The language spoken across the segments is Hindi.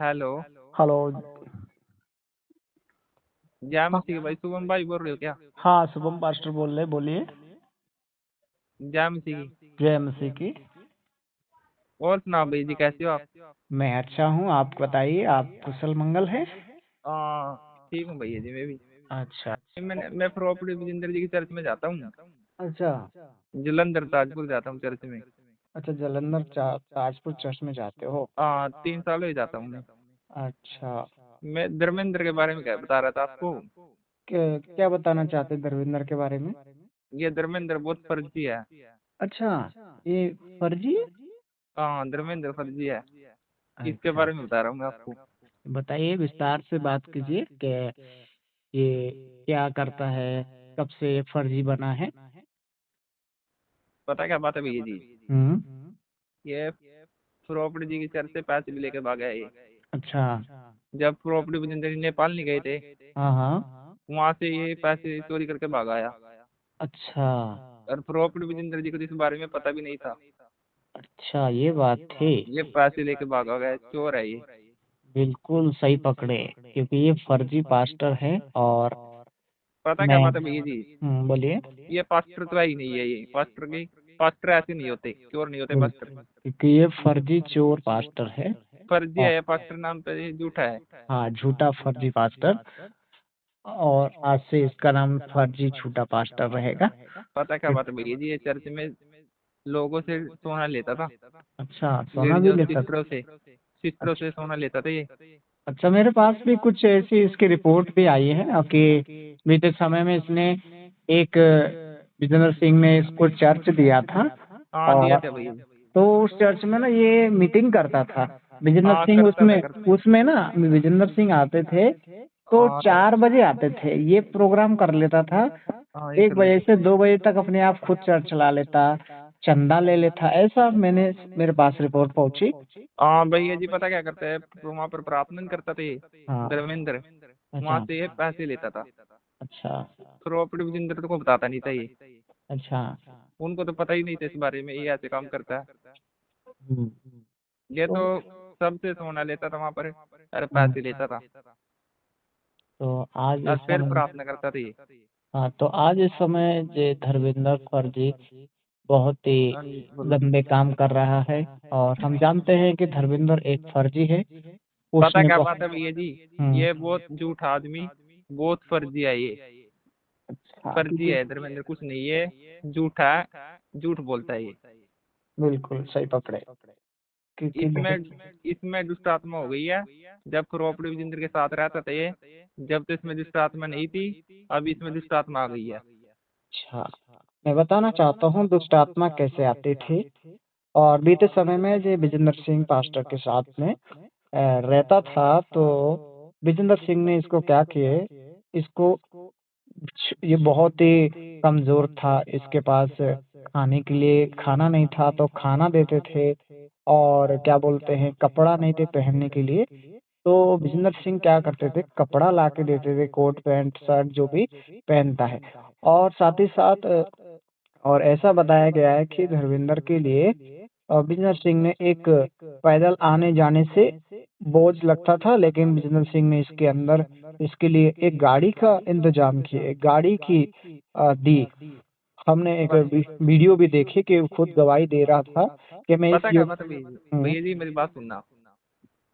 हेलो। हेलो। जय हाँ। मसीह की भाई, शुभम भाई बोल रहे हो क्या? हाँ, शुभम पास्टर बोल रहे, बोलिए। जय मसीह की। जय मसीह की। और सुनाओ भाई जी, कैसे हो आप? मैं अच्छा हूँ, आप बताइए, आप कुशल मंगल है? आ, ठीक हूँ भैया जी, मैं भी। अच्छा। मैं प्रॉपर्टी विजेंद्र जी की चर्च में जाता हूँ। अच्छा। जलंधर ताजपुर जाता हूँ चर्च में। अच्छा, जलंधर ताजपुर चर्च में जाते हो? 3 साल हो ही जाता हूँ मैं। अच्छा। मैं धर्मेंद्र के बारे में क्या बता रहा था आपको। क्या बताना चाहते धर्मेंद्र के बारे में? ये धर्मेंद्र बहुत फर्जी है। अच्छा, ये फर्जी है? हाँ, धर्मेंद्र फर्जी है। इसके अच्छा, बारे में बता रहा हूँ मैं आपको। बताइए, विस्तार से बात कीजिए कि ये क्या करता है, कब से ये फर्जी बना है? पता क्या बात है भैया जी? हम्म। ये प्रॉपर्टी जी की चर्च से पैसे भी लेके भागा है ये। अच्छा। जब प्रॉपर्टी विजेंद्र जी नेपाल नहीं गए थे, हाँ हाँ। वहां से ये पैसे चोरी करके भाग आया। अच्छा। और प्रॉपर्टी विजेंद्र जी को तो इस बारे में पता भी नहीं था। अच्छा, ये बात थी। ये पैसे लेके भागा गया, चोर है ये। बिल्कुल सही पकड़े, क्योंकि ये फर्जी पास्टर है। और पता क्या मैं बात है भैया जी? बोलिए। ये पास्टर तो ही नहीं है, ये पास्टर ऐसे नहीं होते, चोर नहीं होते पास्टर। क्योंकि ये फर्जी चोर पास्टर है। फर्जी और है ये पास्टर, नाम पे ये झूठा है। हाँ, झूठा फर्जी पास्टर। और आज से इसका नाम फर्जी झूठा पास्टर रहेगा। पता क्या बात है भैया जी? ये चर्च में लोगों से सोना लेता था। अच्छा, सोना लेडीज भी और लेता था? सिस्टरों से सोना लेता था ये। अच्छा, मेरे पास भी कुछ ऐसी इसकी रिपोर्ट भी आई है कि बीते समय में इसने एक विजेंद्र सिंह ने इसको चर्च दिया था। हाँ, दिया और था भैया। तो उस चर्च में ना ये मीटिंग करता था विजेंद्र हाँ, सिंह। करता था उसमें करता था। उसमें ना विजेंद्र सिंह आते थे तो हाँ 4 बजे आते थे, ये प्रोग्राम कर लेता था। हाँ, ये 1 बजे से 2 बजे तक अपने आप खुद चर्च चला लेता, चंदा ले लेता, ऐसा मेरे पास रिपोर्ट पहुंची। हाँ भैया जी, पता क्या करता है? वहां पर प्रार्थना नहीं करता था ये हाँ। धर्मेंद्र। वहां अच्छा। से ये पैसे लेता था। अच्छा। प्रॉपर्टी विजेंद्र को बताता नहीं था ये। अच्छा। उनको तो पता ही नहीं था इस बारे में, ये ऐसे काम करता है। हम्म। ये तो तो सबसे सोना लेता था वहां पर, अरे हम्म, पैसे लेता था। तो आज और इस फिर समय प्रार्थना करता था ये। हाँ, तो आज इस समय जो धर्मेंद्र फर्जी बहुत ही हाँ, बोलो। गंदे काम कर रहा है। और हम जानते हैं कि धर्मेंद्र एक फर्जी है। पता उसने क्या बात है बहुत भैया जी? हम्म। ये बहुत झूठा आदमी, बहुत फर्जी है ये। अच्छा, फर्जी क्योंकि है धर्मेंद्र, कुछ नहीं ये। झूठा है, झूठ बोलता है ये। बिल्कुल सही पकड़े, क्योंकि इसमें इसमें दुष्ट आत्मा हो गई है। जब प्रॉपर्टी विजेंद्र के साथ रहता था ये, जब तो इसमें दुष्ट आत्मा नहीं थी, अब इसमें दुष्ट आत्मा आ गई है। अच्छा, मैं बताना चाहता हूँ दुष्ट आत्मा कैसे आती थी। और बीते समय में जो विजेंद्र सिंह पास्टर के साथ में रहता था, तो विजेंद्र सिंह ने इसको क्या किए, इसको ये बहुत ही कमजोर था, इसके पास खाने के लिए खाना नहीं था तो खाना देते थे। और क्या बोलते हैं, कपड़ा नहीं थे पहनने के लिए, तो विजेंद्र सिंह क्या करते थे, कपड़ा ला के देते थे, कोट पैंट शर्ट जो भी पहनता है। और साथ ही साथ और ऐसा बताया गया है कि धर्मेंद्र के लिए विजेंद्र सिंह ने एक पैदल आने जाने से बोझ लगता था, लेकिन विजेंद्र सिंह ने इसके अंदर इसके लिए एक गाड़ी का इंतजाम किया, एक गाड़ी की दी। हमने एक प- वीडियो भी देखी कि वो खुद गवाही दे रहा था कि मैं इस पता क्या युग बात है भैया जी? भैया जी मेरी बात सुनना।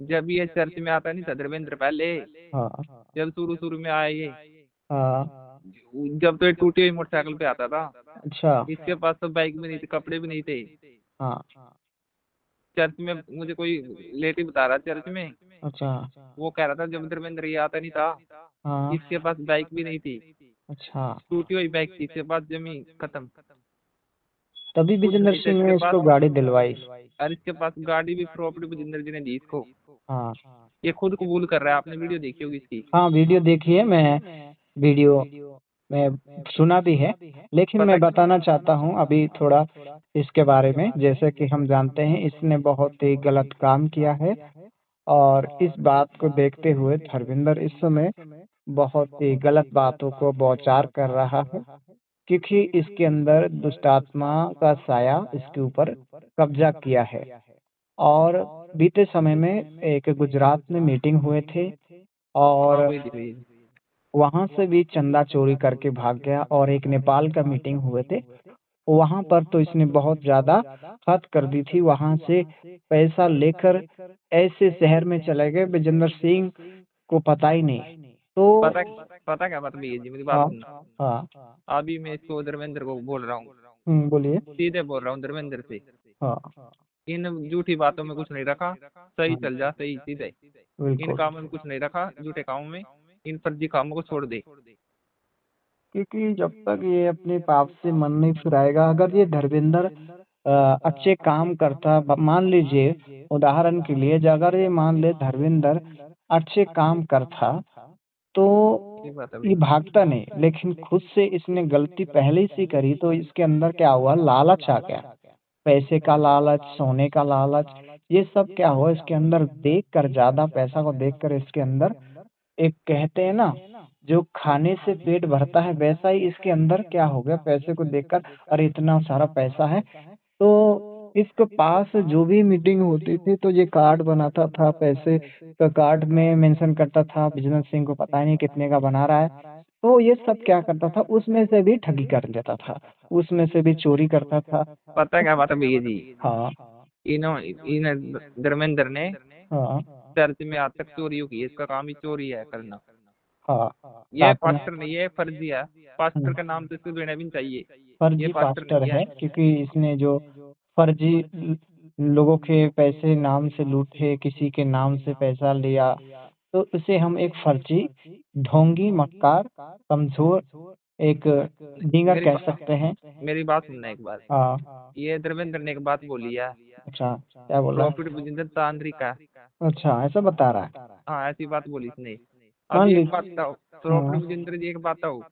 जब ये चर्च में आता नहीं था धर्मेंद्र पहले, हाँ जब शुरू शुरू में आया ये, हाँ। जब तो ये टूटी हुई मोटरसाइकिल पे आता था। अच्छा। इसके पास तो बाइक भी नहीं थी, कपड़े भी नहीं थे। हाँ। चर्च में मुझे कोई लेटी बता रहा चर्च में, अच्छा। वो कह रहा था जब धर्मेंद्र ये आता नहीं था, हाँ। इसके पास बाइक भी नहीं थी। अच्छा, टूटी हुई बाइक थी, इसके पास जमी खत्म, तभी कुछ विजेंद्र नहीं था सिंह इसके ने पास। इसको गाड़ी दिलवाई। और इसके पास गाड़ी भी प्रॉपर्टी विजेंद्र जी ने दी इसको। हाँ। ये खुद कबूल कर रहा है, आपने वीडियो देखी होगी इसकी। हाँ, वीडियो देखिए, मैं वीडियो में सुना भी है। लेकिन पता मैं बताना चाहता हूँ अभी थोड़ा इसके बारे में। जैसे कि हम जानते हैं इसने बहुत ही गलत काम किया है। और इस बात को देखते हुए धर्मेंद्र इस समय बहुत ही गलत बातों को बौछार कर रहा है, क्योंकि इसके अंदर दुष्टात्मा का साया इसके ऊपर कब्जा किया है। और बीते समय में एक गुजरात में मीटिंग हुए थे हाँ और वही थी भैया जी। वहां से भी चंदा चोरी करके भाग गया और एक नेपाल का मीटिंग हुए थे वहां पर तो इसने बहुत ज्यादा हद कर दी थी वहां से पैसा लेकर ऐसे शहर में चले गए विजेंद्र सिंह को पता ही नहीं तो पता पता क्या बात भैया जी, मेरी बात हाँ सुनना। हाँ अभी मैं इसको धर्मेंद्र को बोल रहा हूँ, बोलिए सीधे बोल रहा हूँ धर्मेंद्र से, हाँ इन झूठी बातों में कुछ नहीं रखा, सही हाँ चल जा सही सीधे। इन बिल्कुल कामों में कुछ नहीं रखा, झूठे कामों में, इन फर्जी कामों को छोड़ दे। क्योंकि जब तक ये अपने पाप से मन नहीं फिराएगा अगर ये धर्मेंद्र अच्छे काम करता मान लीजिए उदाहरण के लिए अगर ये मान ले धर्मेंद्र अच्छे काम करता तो ये बात है ये भैया। भागता नहीं लेकिन खुद से इसने गलती पहले से करी तो इसके अंदर क्या हुआ लालच आ गया पैसे का लालच सोने का लालच ये सब क्या हुआ इसके अंदर देख कर ज्यादा पैसा को देख कर इसके अंदर एक कहते हैं ना जो खाने से पेट भरता है वैसा ही इसके अंदर क्या हो गया पैसे को देखकर अरे इतना सारा पैसा है तो इसके पास जो भी मीटिंग होती थी तो ये कार्ड बनाता था पैसे का कार्ड में मेंशन करता था बिजनेस सिंह को पता ही नहीं कितने का बना रहा है तो ये सब क्या करता था उसमें से भी ठगी कर लेता था उसमें से भी चोरी करता था पता क्या बात है भैया जी, हाँ इन धर्मेंद्र ने हाँ चर्च में आज तक चोरियों की, इसका काम ही चोरी है करना। हाँ ये आपने पास्टर नहीं है, फर्जी है। पास्टर का नाम तो इसको देना भी नहीं चाहिए। ये फर्जी पास्टर पास्टर नहीं है। है क्योंकि इसने जो फर्जी लोगों के पैसे नाम से लूटे किसी के नाम से पैसा लिया तो उसे हम एक फर्जी ढोंगी मक्कार कमजोर एक डींगर मेरी कह बा, सकते हैं मेरी बात सुनना एक बार। हाँ ये धर्मेंद्र ने एक बात बोली है, अच्छा क्या बोला है प्रॉफिट विजिंदर तांत्रिक है। अच्छा ऐसा बता रहा है हाँ ऐसी बात बोली इसने। मान अभी एक बात लीजिए बताओ, प्रॉफिट हाँ विजिंदर जी एक बात बताओ,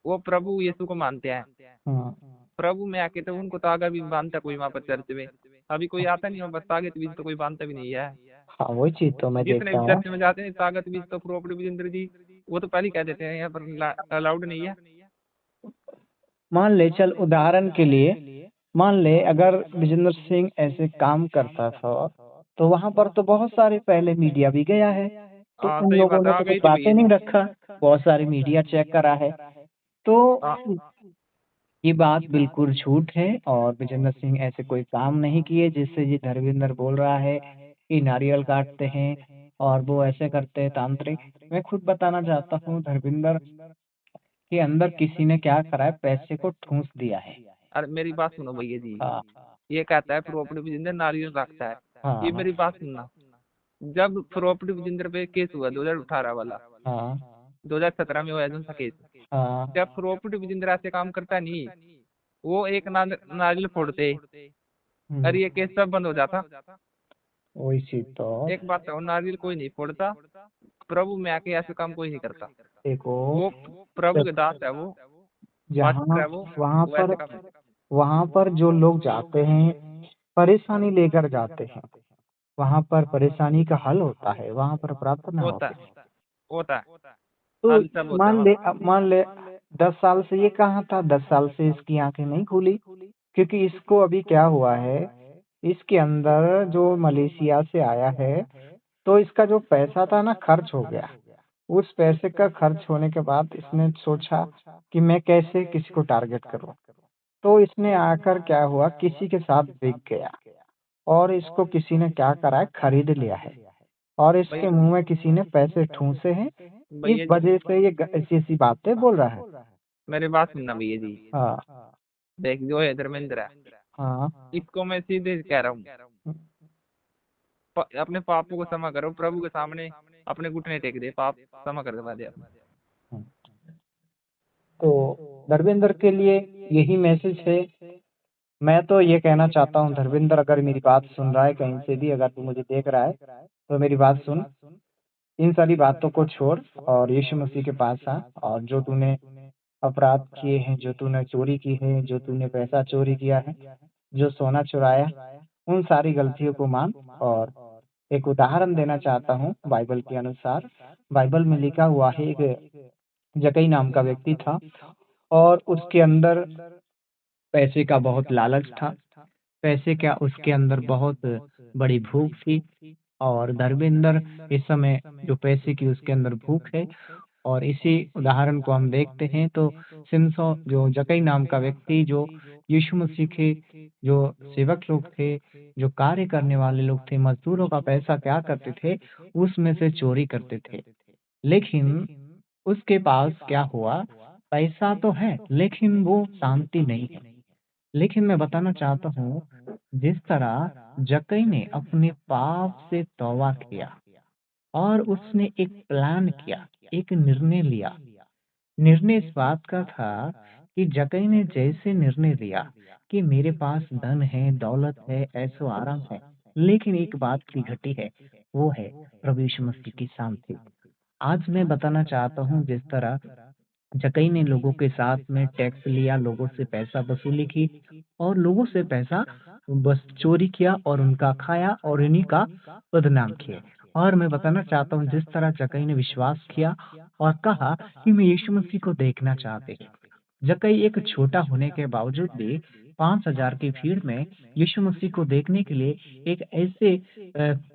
वो प्रभु यीशु को मानते हैं। हाँ प्रभु में आके तो उनको तागा भी बांधता कोई वहां पर चर्च में। अभी कोई आता नहीं हो, बस ताकत बीज तो कोई बांधता भी नहीं है। हाँ वही चीज तो मैं जितने देखता भी हूँ चर्च में जाते हैं ताकत बीज तो प्रॉफिट विजिंदर जी, वो तो पहले ही कह देते हैं यहाँ पर अलाउड नहीं है। मान ले चल उदाहरण के लिए मान ले अगर विजेंद्र सिंह ऐसे काम करता था तो वहां पर तो बहुत सारे पहले मीडिया भी गया है तो हाँ उन सही लोगों बात है, ने आ तो कुछ गई थी बातें भैया नहीं जी। रखा बहुत सारी मीडिया चेक करा है तो हाँ ये बात बिल्कुल झूठ है और विजेंद्र सिंह ऐसे कोई काम नहीं किए जिससे ये धर्मेंद्र बोल रहा है कि नारियल काटते हैं और वो ऐसे करते हैं तांत्रिक मैं खुद बताना चाहता हूँ धर्मेंद्र के अंदर किसी ने क्या करा है पैसे को ठूंस दिया है अरे मेरी बात सुनो भैया जी, हाँ ये कहता है प्रॉपर्टी विजिंदर नारियल रखता है। ये हाँ मेरी बात सुनना, जब प्रॉपर्टी विजिंदर पे केस हुआ 2018 वाला, हाँ 2017 में हुआ था केस, हाँ जब प्रॉपर्टी विजिंदर ऐसे काम करता नहीं, वो एक नारियल फोड़ते, हम्म, अरे ये केस सब बंद हो जाता। वही चीज तो एक बात तो नारियल कोई नहीं फोड़ता, प्रभु में आके ऐसे काम कोई नहीं करता। देखो वो प्रभु के दास है, वो पास्टर जहाँ है, वो ऐसे काम नहीं वहां पर जो लोग जाते हैं परेशानी लेकर जाते हैं वहां पर परेशानी का हल होता है वहां पर प्रार्थना होता होती है, है होता है, तो हल सब होता है वहाँ। मान ले 10 साल से ये कहाँ था 10 साल से इसकी आंखें नहीं खुली क्योंकि इसको अभी क्या हुआ है इसके अंदर जो मलेशिया से आया है तो इसका जो पैसा था ना खर्च हो गया उस पैसे का खर्च होने के बाद इसने सोचा कि मैं कैसे किसी को टारगेट करूं तो इसने आकर क्या हुआ किसी के साथ बिक गया और इसको किसी ने क्या करा है खरीद लिया है और इसके भैया मुंह में किसी ने पैसे ठूंसे हैं इस भैया जी वजह से ये ऐसी ऐसी बातें बोल रहा है मेरी बात सुनना भैया जी, हाँ देख जो है धर्मेंद्र है, हाँ इसको मैं सीधे कह रहा हूँ, अपने पापों को क्षमा करो, प्रभु के सामने अपने घुटने टेक दे, पाप क्षमा कर दे अपने। तो धर्मेंद्र के लिए यही मैसेज है मैं तो ये कहना चाहता हूँ धर्मेंद्र अगर मेरी बात सुन रहा है कहीं से भी अगर तू मुझे देख रहा है तो मेरी बात सुन इन सारी बातों को छोड़ और यीशु मसीह के पास आ और जो तूने अपराध किए हैं जो तूने चोरी की है जो तूने पैसा चोरी किया है जो सोना चुराया उन सारी गलतियों को मान और एक उदाहरण देना चाहता हूँ बाइबल के अनुसार बाइबल में लिखा हुआ है एक जकई नाम का व्यक्ति था और उसके अंदर पैसे का बहुत लालच था पैसे क्या उसके अंदर बहुत बड़ी भूख थी और धर्मेंद्र इस समय जो पैसे की उसके अंदर भूख है। और इसी उदाहरण को हम देखते हैं तो सिमसोन जो जक्कई नाम का व्यक्ति जो यीशु मसीह के जो सेवक लोग थे, जो कार्य करने वाले लोग थे, मजदूरों का पैसा क्या करते थे, उसमें से चोरी करते थे। लेकिन उसके पास क्या हुआ, पैसा तो है लेकिन वो शांति नहीं है। लेकिन मैं बताना चाहता हूँ, जिस तरह जक्कई ने अपने पाप से तौबा किया और उसने एक प्लान किया, एक निर्णय लिया। निर्णय इस बात का था कि जक्कई ने जैसे निर्णय लिया कि मेरे पास धन है, दौलत है, ऐशो-आराम है, लेकिन एक बात की घटी है, वो है प्रभु यीशु मसीह की शांति। आज मैं बताना चाहता हूँ जिस तरह जक्कई ने लोगों के साथ में टैक्स लिया, लोगों से पैसा वसूली की और लोगों से पैसा बस चोरी किया और उनका खाया और इन्हीं का बदनाम किया। और मैं बताना चाहता हूँ जिस तरह जक्कई ने विश्वास किया और कहा कि मैं यीशु मसीह को देखना चाहते हैं। जक्कई एक छोटा होने के बावजूद भी 5,000 की भीड़ में यीशु मसीह को देखने के लिए एक ऐसे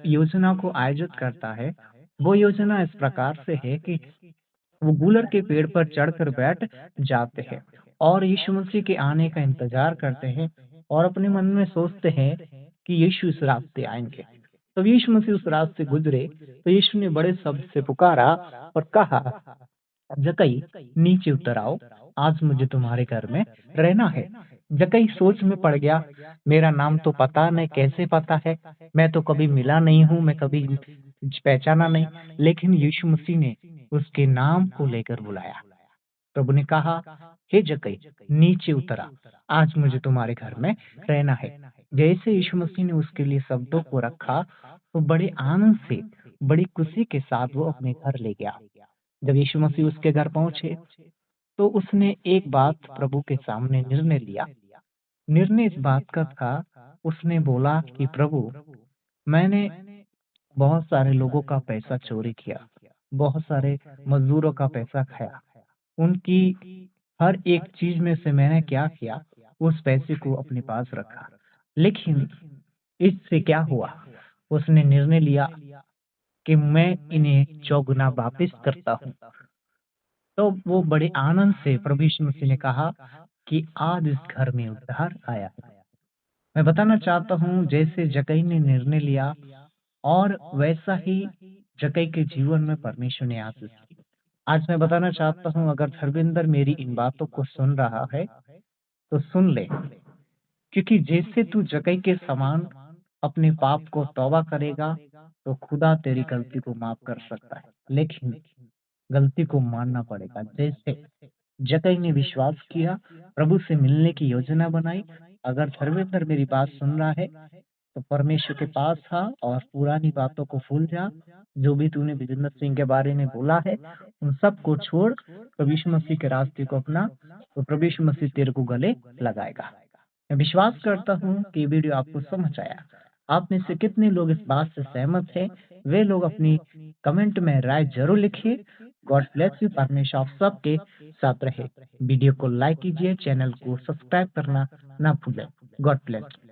योजना को आयोजित करता है। वो योजना इस प्रकार से है कि वो गूलर के पेड़ पर चढ़कर बैठ जाते हैं और यीशु मसीह के आने का इंतजार करते हैं और अपने मन में सोचते हैं कि यीशु इस रास्ते आएंगे। तब यीशु मसीह उस रास्ते गुजरे तो यीशु ने बड़े शब्द से पुकारा और कहा, जक्कई नीचे उतर आओ, आज मुझे तुम्हारे घर में रहना है। जक्कई सोच में पड़ गया, मेरा नाम तो पता नहीं, कैसे पता है, मैं तो कभी मिला नहीं हूँ, मैं कभी पहचाना नहीं। लेकिन यीशु मसीह ने उसके नाम को लेकर बुलाया। प्रभु ने कहा, हे जक्कई नीचे उतरा, आज मुझे तुम्हारे घर में रहना है। जैसे यीशु मसीह ने उसके लिए शब्दों को रखा तो बड़े आनंद से, बड़ी खुशी के साथ वो अपने घर ले गया। जब यीशु मसीह उसके घर पहुंचे तो उसने एक बात प्रभु के सामने निर्णय लिया। निर्णय इस बात का था, उसने बोला कि प्रभु, मैंने बहुत सारे लोगों का पैसा चोरी किया, बहुत सारे मजदूरों का पैसा खाया, उनकी हर एक चीज में से मैंने क्या किया, उस पैसे को अपने पास रखा। लेकिन इससे क्या हुआ, उसने निर्णय लिया कि मैं इन्हें चौगुना वापिस करता हूँ। तो वो बड़े आनंद से प्रभु यीशु मसीह ने कहा कि आज इस घर में उद्धार आया है। मैं बताना चाहता हूँ जैसे जक्कई ने निर्णय लिया और वैसा ही जक्कई के जीवन में परमेश्वर ने आशीष की। आज मैं बताना चाहता हूँ, अगर धर्मेंद्र मेरी इन बातों को सुन रहा है तो सुन ले, क्योंकि जैसे तू जक्कई के समान अपने पाप को तौबा करेगा तो खुदा तेरी गलती को माफ कर सकता है। लेकिन गलती को मानना पड़ेगा। जैसे जक्कई ने विश्वास किया, प्रभु से मिलने की योजना बनाई। अगर धर्मेंद्र मेरी बात सुन रहा है तो परमेश्वर के पास आ और पुरानी बातों को भूल जा। जो भी तूने विजेंद्र सिंह के बारे में बोला है, उन सब को छोड़, प्रभु यीशु मसीह के रास्ते को अपना, तो प्रभु यीशु मसीह तेरे को गले लगाएगा। मैं विश्वास करता हूँ कि वीडियो आपको समझ आया। आप में से कितने लोग इस बात से सहमत हैं, वे लोग अपनी कमेंट में राय जरूर लिखिए। God bless you. परमेश्वर आप सबके साथ रहे। वीडियो को लाइक कीजिए, चैनल को सब्सक्राइब करना ना भूलें। God bless.